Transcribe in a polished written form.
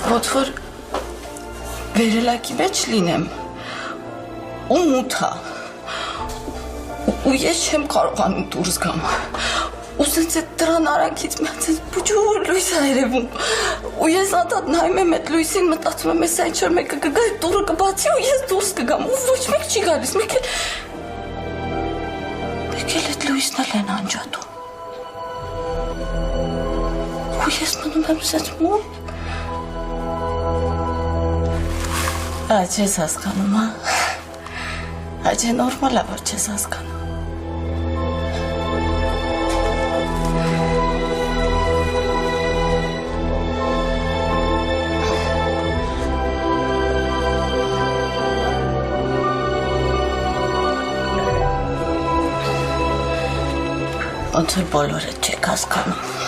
Ոնց որ վերելակի մեջ լինեմ ու մութա ու ես չեմ կարողանում դուրս գամ ու սենց այդ դրան արանքից մեծ բուջուր լույս այրևում ու ես անդադ նայում եմ այդ լույսին մտածում եմ ես այն չոր մեկը կգա այդ դուրը կբացի ու ես դուրս կգամ ու ոչ մեկ չի գալիս մեկ էլ այդ լույսն էլ են անջատում ու ես մնում եմ սենց մոտ Այդ չես հասկանում, հա? Այդ նորմալ է, որ չես հասկանում։ Ոնց որ բոլորը չեք հասկանում։